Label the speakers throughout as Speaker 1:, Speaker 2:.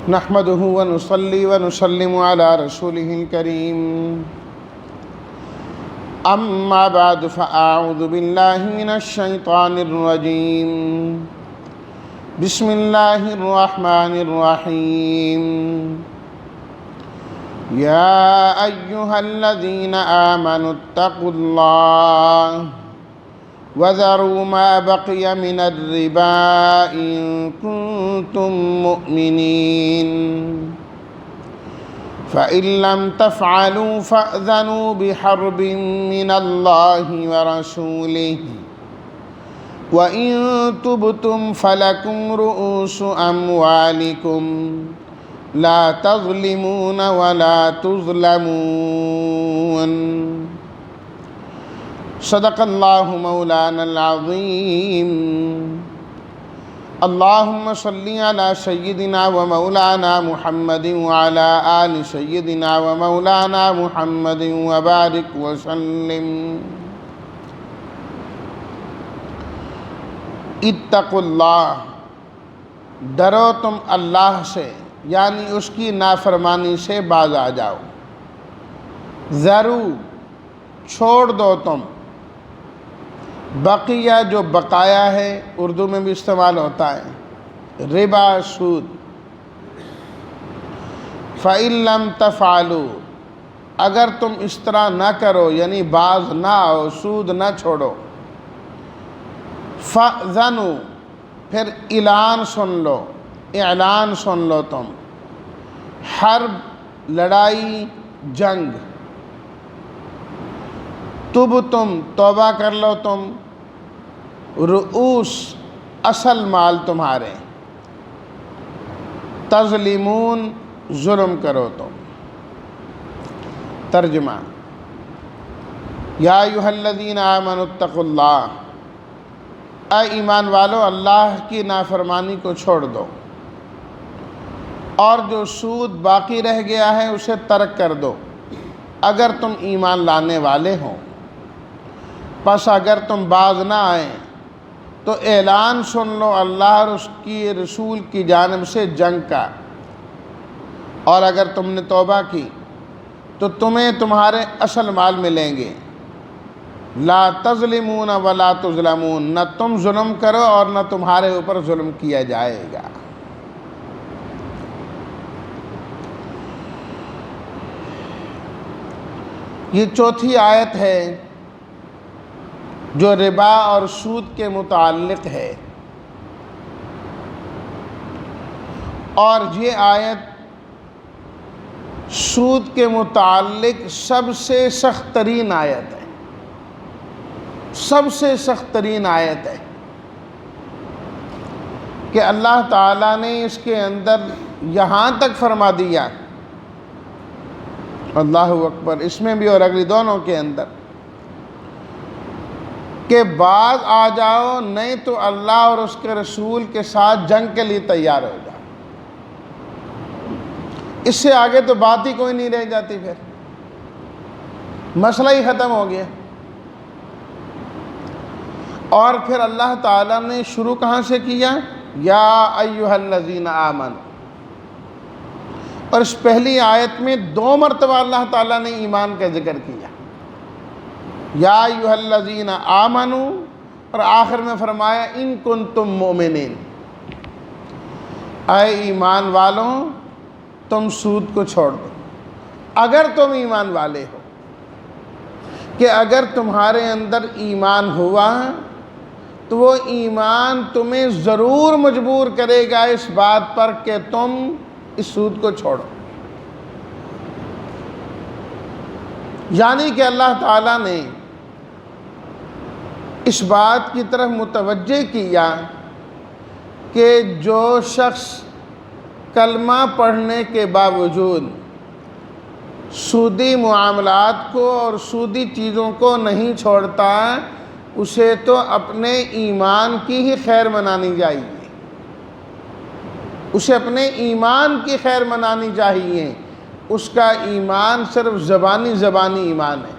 Speaker 1: نحمده ونصلي ونسلم على رسوله الكريم أما بعد فأعوذ بالله من الشيطان الرجيم بسم الله الرحمن الرحيم يا أيها الذين آمنوا اتقوا الله وذروا ما بقي من الربا إن كنتم مؤمنين فإن لم تفعلوا فأذنوا بحرب من الله ورسوله وإن تبتم فلكم رؤوس أموالكم لا تظلمون ولا تظلمون صدق اللہ مولانا العظیم اللہم صلی علی سیدنا و مولانا محمد وعلی آل سیدنا و مولانا محمد وبارک وسلم اتقوا اللہ، ڈرو تم اللہ سے، یعنی اس کی نافرمانی سے باز آ جاؤ۔ ذرو، چھوڑ دو تم، بقیہ جو بقایا ہے اردو میں بھی استعمال ہوتا ہے، ربا، سود۔ فَإِن لَمْ تَفْعَلُوا، اگر تم اس طرح نہ کرو یعنی باز نہ آؤ، سود نہ چھوڑو، فَأْذَنُوا، پھر اعلان سن لو، اعلان سن لو تم، حرب، لڑائی، جنگ، تب تم، توبہ کر لو تم، رؤوس، اصل مال تمہارے، تظلمون، ظلم کرو تم۔ ترجمہ: یا ایھا الذین آمنوا اتقوا اللہ، اے ایمان والو اللہ کی نافرمانی کو چھوڑ دو، اور جو سود باقی رہ گیا ہے اسے ترک کر دو اگر تم ایمان لانے والے ہو۔ پس اگر تم باز نہ آئیں تو اعلان سن لو اللہ اور اس کی رسول کی جانب سے جنگ کا، اور اگر تم نے توبہ کی تو تمہیں تمہارے اصل مال ملیں گے۔ لا تظلمون ولا تظلمون، نہ تم ظلم کرو اور نہ تمہارے اوپر ظلم کیا جائے گا۔ یہ چوتھی آیت ہے جو ربا اور سود کے متعلق ہے، اور یہ آیت سود کے متعلق سب سے سخت ترین آیت ہے، سب سے سخت ترین آیت ہے کہ اللہ تعالیٰ نے اس کے اندر یہاں تک فرما دیا، اللہ اکبر، اس میں بھی اور اگلی دونوں کے اندر، کہ باز آ جاؤ نہیں تو اللہ اور اس کے رسول کے ساتھ جنگ کے لیے تیار ہو جاؤ۔ اس سے آگے تو بات ہی کوئی نہیں رہ جاتی، پھر مسئلہ ہی ختم ہو گیا۔ اور پھر اللہ تعالیٰ نے شروع کہاں سے کیا؟ یا ایھا الذین آمنوا، اور اس پہلی آیت میں 2 مرتبہ اللہ تعالیٰ نے ایمان کا ذکر کیا، یا ایھا الذین آمنوا، اور آخر میں فرمایا ان کنتم مؤمنین، اے ایمان والوں تم سود کو چھوڑ دو اگر تم ایمان والے ہو، کہ اگر تمہارے اندر ایمان ہوا تو وہ ایمان تمہیں ضرور مجبور کرے گا اس بات پر کہ تم اس سود کو چھوڑو۔ یعنی کہ اللہ تعالیٰ نے اس بات کی طرف متوجہ کیا کہ جو شخص کلمہ پڑھنے کے باوجود سودی معاملات کو اور سودی چیزوں کو نہیں چھوڑتا، اسے تو اپنے ایمان کی ہی خیر منانی چاہیے، اسے اپنے ایمان کی خیر منانی چاہیے۔ اس کا ایمان صرف زبانی ایمان ہے،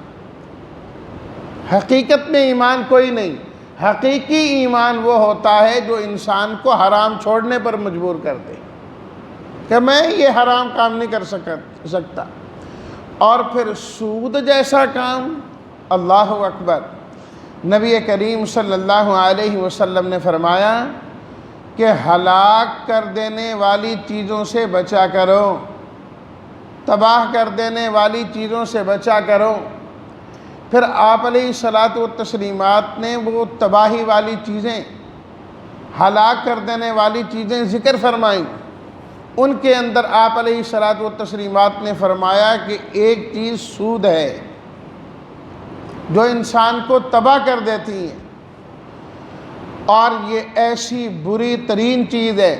Speaker 1: حقیقت میں ایمان کوئی نہیں۔ حقیقی ایمان وہ ہوتا ہے جو انسان کو حرام چھوڑنے پر مجبور کر دے، کہ میں یہ حرام کام نہیں کر سکتا. اور پھر سود جیسا کام، اللہ اکبر. نبی کریم صلی اللہ علیہ وسلم نے فرمایا کہ ہلاک کر دینے والی چیزوں سے بچا کرو، تباہ کر دینے والی چیزوں سے بچا کرو. پھر آپ علیہ الصلاۃ والتسلیمات نے وہ تباہی والی چیزیں، ہلاک کر دینے والی چیزیں ذکر فرمائیں. ان کے اندر آپ علیہ الصلاۃ والتسلیمات نے فرمایا کہ ایک چیز سود ہے جو انسان کو تباہ کر دیتی ہے، اور یہ ایسی بری ترین چیز ہے.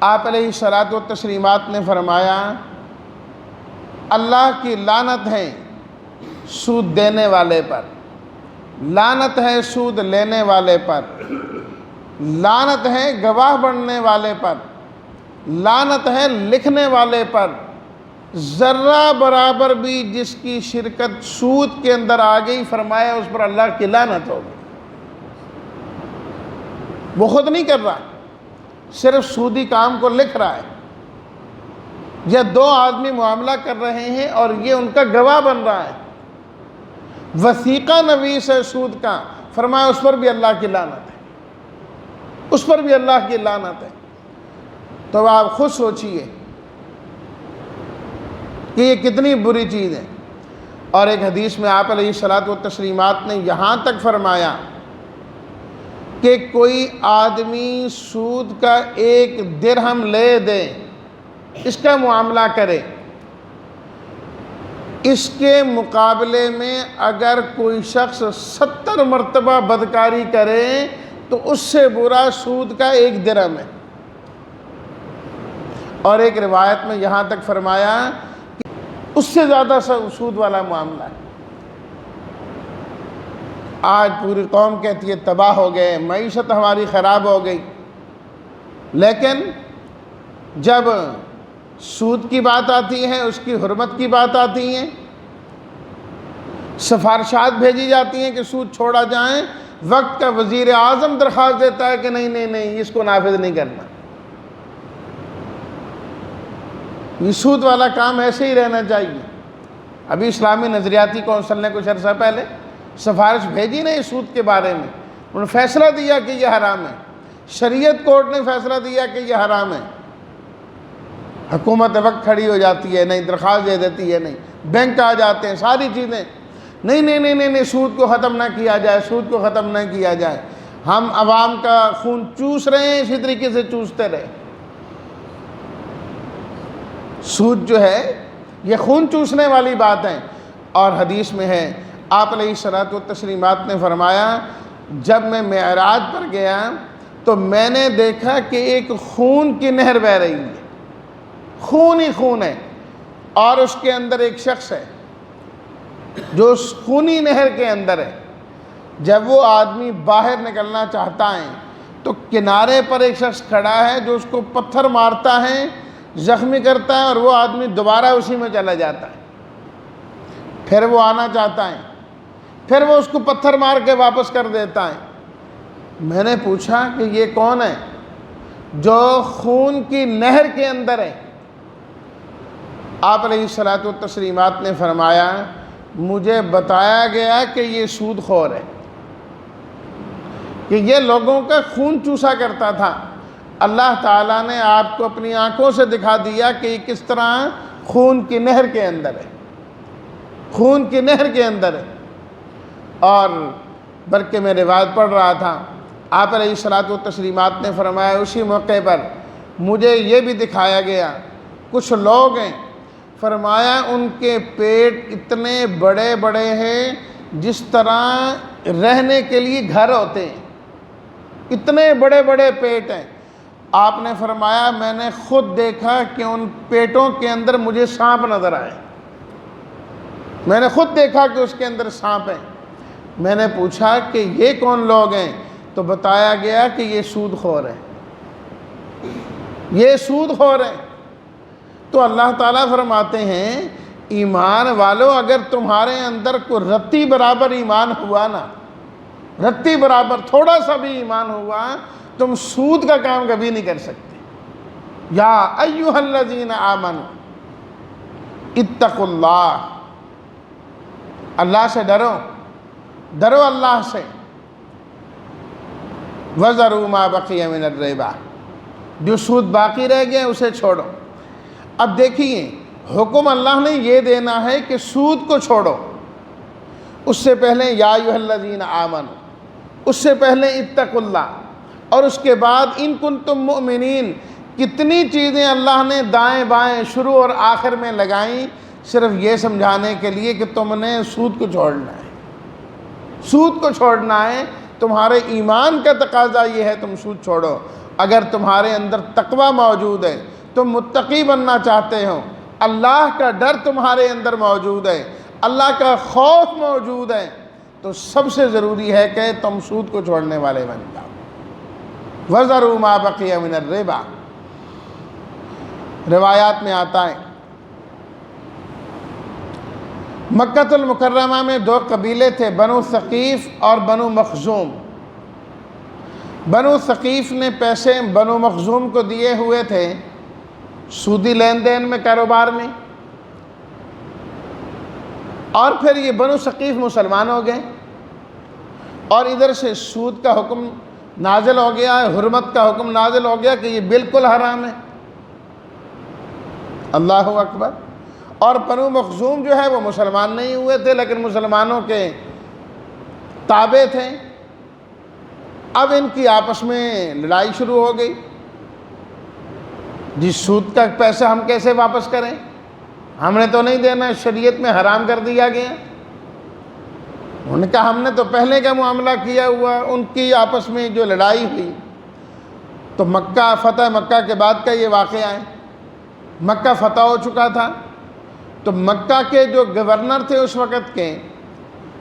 Speaker 1: آپ علیہ الصلاۃ والتسلیمات نے فرمایا اللہ کی لعنت ہے سود دینے والے پر، لعنت ہے سود لینے والے پر، لعنت ہے گواہ بننے والے پر، لعنت ہے لکھنے والے پر. ذرہ برابر بھی جس کی شرکت سود کے اندر آ گئی، فرمایا اس پر اللہ کی لعنت ہوگی. وہ خود نہیں کر رہا، صرف سودی کام کو لکھ رہا ہے. یا دو آدمی معاملہ کر رہے ہیں اور یہ ان کا گواہ بن رہا ہے، وثیقہ نویس ہے سود کا، فرمایا اس پر بھی اللہ کی لعنت ہے، اس پر بھی اللہ کی لعنت ہے. تو آپ خود سوچئے کہ یہ کتنی بری چیز ہے. اور ایک حدیث میں آپ علیہ الصلاۃ والتسلیمات نے یہاں تک فرمایا کہ کوئی آدمی سود کا 1 درہم لے دے، اس کا معاملہ کرے، اس کے مقابلے میں اگر کوئی شخص 70 مرتبہ بدکاری کرے تو اس سے برا سود کا 1 درہم ہے. اور ایک روایت میں یہاں تک فرمایا کہ اس سے زیادہ سود والا معاملہ ہے. آج پوری قوم کہتی ہے تباہ ہو گئے، معیشت ہماری خراب ہو گئی. لیکن جب سود کی بات آتی ہے، اس کی حرمت کی بات آتی ہے، سفارشات بھیجی جاتی ہیں کہ سود چھوڑا جائیں، وقت کا وزیر اعظم درخواست دیتا ہے کہ نہیں اس کو نافذ نہیں کرنا. یہ سود والا کام ایسے ہی رہنا چاہیے. ابھی اسلامی نظریاتی کونسل نے کچھ عرصہ پہلے سفارش بھیجی نہیں سود کے بارے میں، انہوں نے فیصلہ دیا کہ یہ حرام ہے. شریعت کورٹ نے فیصلہ دیا کہ یہ حرام ہے. حکومت وقت کھڑی ہو جاتی ہے، نہیں درخواست دے دیتی ہے، نہیں بینک آ جاتے ہیں، ساری چیزیں، نہیں سود کو ختم نہ کیا جائے، سود کو ختم نہ کیا جائے. ہم عوام کا خون چوس رہے ہیں، اسی طریقے سے چوستے رہے. سود جو ہے یہ خون چوسنے والی بات ہے. اور حدیث میں ہے آپ علیہ الصلاۃ والتسلیمات نے فرمایا جب میں معراج پر گیا تو میں نے دیکھا کہ ایک خون کی نہر بہہ رہی ہے، خون ہی خون ہے، اور اس کے اندر ایک شخص ہے جو اس خونی نہر کے اندر ہے. جب وہ آدمی باہر نکلنا چاہتا ہے تو کنارے پر ایک شخص کھڑا ہے جو اس کو پتھر مارتا ہے، زخمی کرتا ہے، اور وہ آدمی دوبارہ اسی میں چلا جاتا ہے. پھر وہ آنا چاہتا ہے، پھر وہ اس کو پتھر مار کے واپس کر دیتا ہے. میں نے پوچھا کہ یہ کون ہے جو خون کی نہر کے اندر ہے؟ آپ علیہ الصلاۃ والتسلیمات نے فرمایا مجھے بتایا گیا کہ یہ سود خور ہے، کہ یہ لوگوں کا خون چوسا کرتا تھا. اللہ تعالیٰ نے آپ کو اپنی آنکھوں سے دکھا دیا کہ یہ کس طرح خون کی نہر کے اندر ہے، خون کی نہر کے اندر ہے. اور بلکہ میں روایت پڑھ رہا تھا، آپ علیہ الصلاۃ والتسلیمات نے فرمایا اسی موقع پر مجھے یہ بھی دکھایا گیا کچھ لوگ ہیں، فرمایا ان کے پیٹ اتنے بڑے بڑے ہیں جس طرح رہنے کے لیے گھر ہوتے ہیں، اتنے بڑے بڑے پیٹ ہیں. آپ نے فرمایا میں نے خود دیکھا کہ ان پیٹوں کے اندر مجھے سانپ نظر آئے، میں نے خود دیکھا کہ اس کے اندر سانپ ہیں. میں نے پوچھا کہ یہ کون لوگ ہیں؟ تو بتایا گیا کہ یہ سود خور ہیں، یہ سود خور ہیں. تو اللہ تعالیٰ فرماتے ہیں ایمان والو اگر تمہارے اندر کوئی رتی برابر ایمان ہوا نا، رتی برابر تھوڑا سا بھی ایمان ہوا، تم سود کا کام کبھی نہیں کر سکتے. یا ایھا الذین آمنوا اتقوا اللہ، اللہ سے ڈرو اللہ سے، وذروا ما بقی من الربا، جو سود باقی رہ گیا اسے چھوڑو۔ اب دیکھیے حکم اللہ نے یہ دینا ہے کہ سود کو چھوڑو، اس سے پہلے یا ایھا الذین آمنوا، اس سے پہلے اتقوا اللہ، اور اس کے بعد ان کنتم مؤمنین، کتنی چیزیں اللہ نے دائیں بائیں شروع اور آخر میں لگائیں صرف یہ سمجھانے کے لیے کہ تم نے سود کو چھوڑنا ہے، سود کو چھوڑنا ہے، تمہارے ایمان کا تقاضا یہ ہے تم سود چھوڑو۔ اگر تمہارے اندر تقوی موجود ہے، تم متقی بننا چاہتے ہو، اللہ کا ڈر تمہارے اندر موجود ہے، اللہ کا خوف موجود ہے، تو سب سے ضروری ہے کہ تم سود کو چھوڑنے والے بن جاؤ۔ وَذَرُوا مَا بَقِيَ مِنَ الرِّبَا، روایات میں آتا ہے مکہ المکرمہ میں دو قبیلے تھے، بنو ثقیف اور بنو مخزوم۔ بنو ثقیف نے پیسے بنو مخزوم کو دیے ہوئے تھے سودی لین دین میں، کاروبار میں، اور پھر یہ بنو ثقیف مسلمان ہو گئے، اور ادھر سے سود کا حکم نازل ہو گیا ہے، حرمت کا حکم نازل ہو گیا کہ یہ بالکل حرام ہے۔ اللہ اکبر۔ اور بنو مخزوم جو ہے وہ مسلمان نہیں ہوئے تھے لیکن مسلمانوں کے تابع تھے۔ اب ان کی آپس میں لڑائی شروع ہو گئی، جس سود کا پیسہ ہم کیسے واپس کریں، ہم نے تو نہیں دینا، شریعت میں حرام کر دیا گیا۔ انہوں نے کہا ہم نے تو پہلے کا معاملہ کیا ہوا۔ ان کی آپس میں جو لڑائی ہوئی تو مکہ، فتح مکہ کے بعد کا یہ واقعہ ہے۔ مکہ فتح ہو چکا تھا، تو مکہ کے جو گورنر تھے اس وقت کے،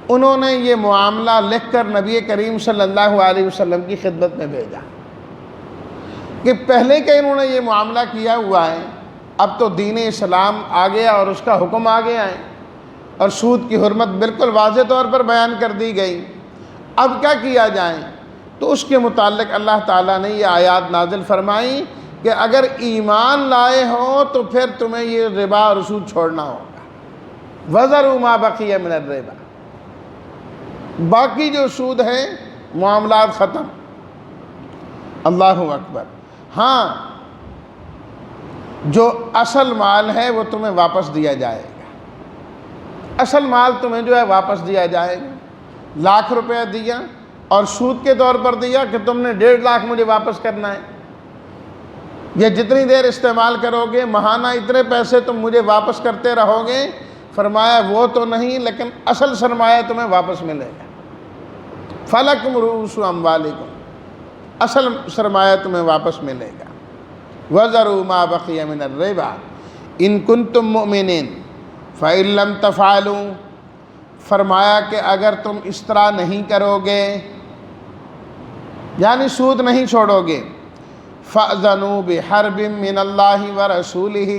Speaker 1: انہوں نے یہ معاملہ لکھ کر نبی کریم صلی اللہ علیہ وسلم کی خدمت میں بھیجا کہ پہلے کہ انہوں نے یہ معاملہ کیا ہوا ہے، اب تو دین اسلام آ گیا اور اس کا حکم آ گیا ہے، اور سود کی حرمت بالکل واضح طور پر بیان کر دی گئی، اب کیا کیا جائے؟ تو اس کے متعلق اللہ تعالیٰ نے یہ آیات نازل فرمائی کہ اگر ایمان لائے ہو تو پھر تمہیں یہ ربا اور سود چھوڑنا ہوگا۔ وَذَرُوا مَا بَقِيَ مِنَ الرِّبَا، باقی جو سود ہے معاملات ختم۔ اللہ اکبر۔ ہاں، جو اصل مال ہے وہ تمہیں واپس دیا جائے گا، اصل مال تمہیں جو ہے واپس دیا جائے گا۔ لاکھ روپیہ دیا اور سود کے طور پر دیا کہ تم نے 1.5 لاکھ مجھے واپس کرنا ہے، یہ جتنی دیر استعمال کرو گے ماہانہ اتنے پیسے تم مجھے واپس کرتے رہو گے۔ فرمایا وہ تو نہیں، لیکن اصل سرمایہ تمہیں واپس ملے گا۔ فَلَكُمْ رُءُوسُ أَمْوَالِكُمْ، اصل سرمایہ تمہیں واپس ملے گا۔ وَذَرُوا مَا بَقِيَ مِنَ الرِّبَا إِن كُنتُم مُؤْمِنِينَ فَإِن لَّمْ تَفْعَلُوا، فرمایا کہ اگر تم اس طرح نہیں کرو گے، یعنی سود نہیں چھوڑو گے، فَأْذَنُوا بِحَرْبٍ مِّنَ اللَّهِ وَرَسُولِهِ،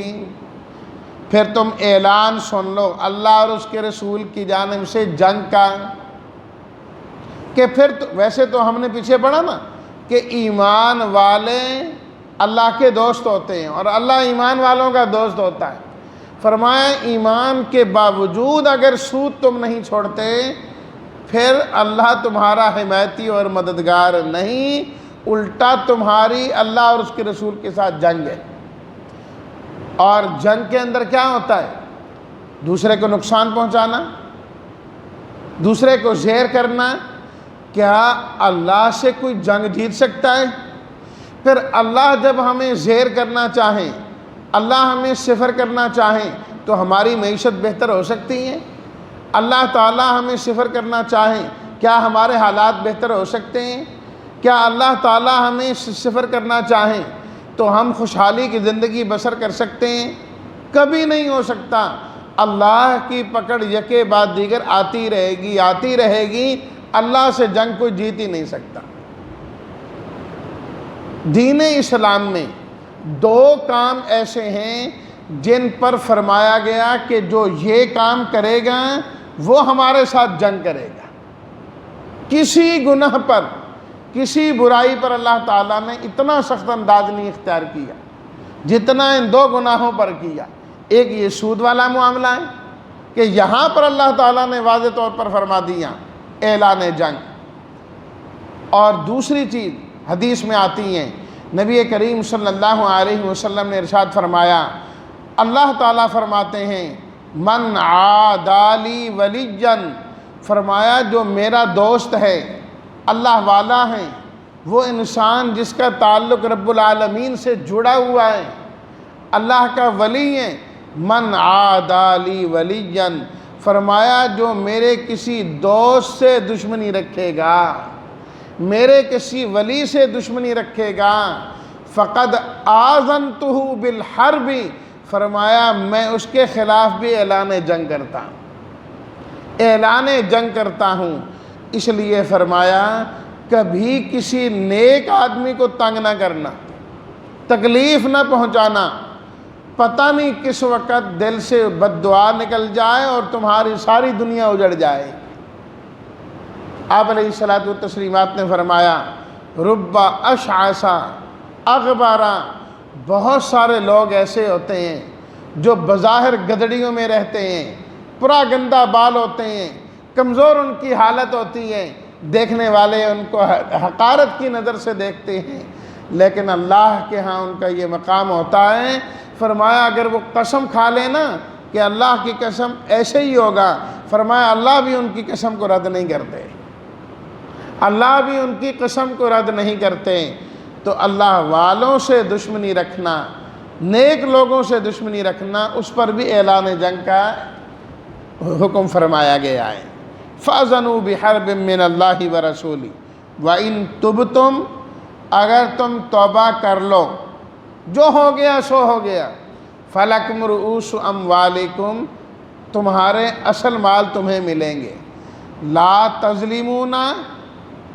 Speaker 1: پھر تم اعلان سن لو اللہ اور اس کے رسول کی جانب سے جنگ کا، کہ پھر ویسے تو ہم نے پیچھے پڑھا نا کہ ایمان والے اللہ کے دوست ہوتے ہیں اور اللہ ایمان والوں کا دوست ہوتا ہے۔ فرمایا ایمان کے باوجود اگر سود تم نہیں چھوڑتے پھر اللہ تمہارا حمایتی اور مددگار نہیں، الٹا تمہاری اللہ اور اس کے رسول کے ساتھ جنگ ہے۔ اور جنگ کے اندر کیا ہوتا ہے؟ دوسرے کو نقصان پہنچانا، دوسرے کو زیر کرنا۔ کیا اللہ سے کوئی جنگ جیت سکتا ہے؟ پھر اللہ جب ہمیں زیر کرنا چاہیں، اللہ ہمیں صفر کرنا چاہیں تو ہماری معیشت بہتر ہو سکتی ہے؟ اللہ تعالیٰ ہمیں صفر کرنا چاہیں، کیا ہمارے حالات بہتر ہو سکتے ہیں؟ کیا اللہ تعالیٰ ہمیں صفر کرنا چاہیں تو ہم خوشحالی کی زندگی بسر کر سکتے ہیں؟ کبھی نہیں ہو سکتا۔ اللہ کی پکڑ یکے بعد دیگر آتی رہے گی، اللہ سے جنگ کوئی جیت ہی نہیں سکتا۔ دین اسلام میں 2 کام ایسے ہیں جن پر فرمایا گیا کہ جو یہ کام کرے گا وہ ہمارے ساتھ جنگ کرے گا۔ کسی گناہ پر، کسی برائی پر اللہ تعالیٰ نے اتنا سخت انداز نہیں اختیار کیا جتنا ان دو گناہوں پر کیا۔ ایک یہ سود والا معاملہ ہے کہ یہاں پر اللہ تعالیٰ نے واضح طور پر فرما دیا اعلان جنگ، اور دوسری چیز حدیث میں آتی ہیں، نبی کریم صلی اللہ علیہ وسلم نے ارشاد فرمایا، اللہ تعالیٰ فرماتے ہیں من عادالی ولیجن، فرمایا جو میرا دوست ہے، اللہ والا ہے، وہ انسان جس کا تعلق رب العالمین سے جڑا ہوا ہے، اللہ کا ولی ہے، من عادالی ولیجن، فرمایا جو میرے کسی دوست سے دشمنی رکھے گا، میرے کسی ولی سے دشمنی رکھے گا، فقد آذنتہ بالحرب، فرمایا میں اس کے خلاف بھی اعلان جنگ کرتا ہوں، اعلان جنگ کرتا ہوں۔ اس لیے فرمایا کبھی کسی نیک آدمی کو تنگ نہ کرنا، تکلیف نہ پہنچانا، پتہ نہیں کس وقت دل سے بد دعا نکل جائے اور تمہاری ساری دنیا اجڑ جائے۔ آپ علیہ الصلوۃ والتسلیمات نے فرمایا رب اشعث اغبر، بہت سارے لوگ ایسے ہوتے ہیں جو بظاہر گدڑیوں میں رہتے ہیں، پورا گندہ بال ہوتے ہیں، کمزور ان کی حالت ہوتی ہے، دیکھنے والے ان کو حقارت کی نظر سے دیکھتے ہیں، لیکن اللہ کے ہاں ان کا یہ مقام ہوتا ہے۔ فرمایا اگر وہ قسم کھا لے نا کہ اللہ کی قسم ایسے ہی ہوگا، فرمایا اللہ بھی ان کی قسم کو رد نہیں کرتے، اللہ بھی ان کی قسم کو رد نہیں کرتے۔ تو اللہ والوں سے دشمنی رکھنا، نیک لوگوں سے دشمنی رکھنا، اس پر بھی اعلان جنگ کا حکم فرمایا گیا ہے۔ فَأَذَنُوا بِحَرْبٍ مِّنَ اللَّهِ وَرَسُولِهِ وَإِن تُبْتُمْ، اگر تم توبہ کر لو، جو ہو گیا سو ہو گیا، فَلَكُمْ رُؤُوسُ أَمْوَالِكُمْ، تمہارے اصل مال تمہیں ملیں گے، لا تظلمون،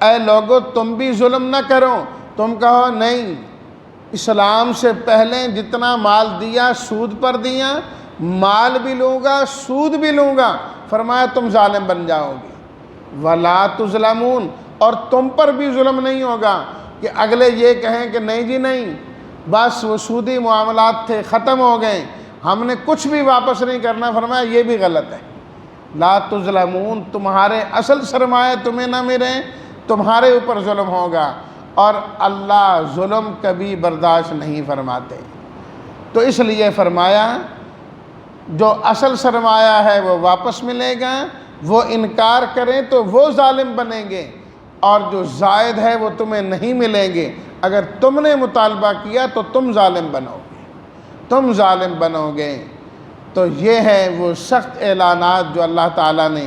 Speaker 1: اے لوگو تم بھی ظلم نہ کرو، تم کہو نہیں اسلام سے پہلے جتنا مال دیا سود پر دیا، مال بھی لوں گا سود بھی لوں گا، فرمایا تم ظالم بن جاؤ گے۔ وَلَا تُظْلَمُونَ، اور تم پر بھی ظلم نہیں ہوگا کہ اگلے یہ کہیں کہ نہیں جی نہیں بس وہ سودی معاملات تھے ختم ہو گئے، ہم نے کچھ بھی واپس نہیں کرنا، فرمایا یہ بھی غلط ہے۔ لا تظلمون، تمہارے اصل سرمایہ تمہیں نہ ملیں، تمہارے اوپر ظلم ہوگا، اور اللہ ظلم کبھی برداشت نہیں فرماتے۔ تو اس لیے فرمایا جو اصل سرمایہ ہے وہ واپس ملے گا، وہ انکار کریں تو وہ ظالم بنیں گے، اور جو زائد ہے وہ تمہیں نہیں ملیں گے۔ اگر تم نے مطالبہ کیا تو تم ظالم بنو گے، تم ظالم بنو گے۔ تو یہ ہے وہ سخت اعلانات جو اللہ تعالیٰ نے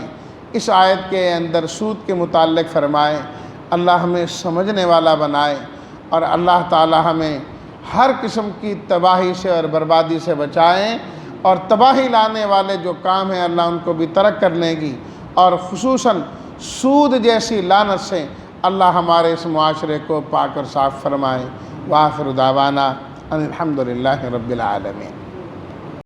Speaker 1: اس آیت کے اندر سود کے متعلق فرمائے۔ اللہ ہمیں سمجھنے والا بنائے، اور اللہ تعالیٰ ہمیں ہر قسم کی تباہی سے اور بربادی سے بچائیں، اور تباہی لانے والے جو کام ہیں اللہ ان کو بھی ترک کرنے کی، اور خصوصاً سود جیسی لعنت سے اللہ ہمارے اس معاشرے کو پاک اور صاف فرمائے۔ وآخر دعوانا ان الحمد للہ رب العالمین۔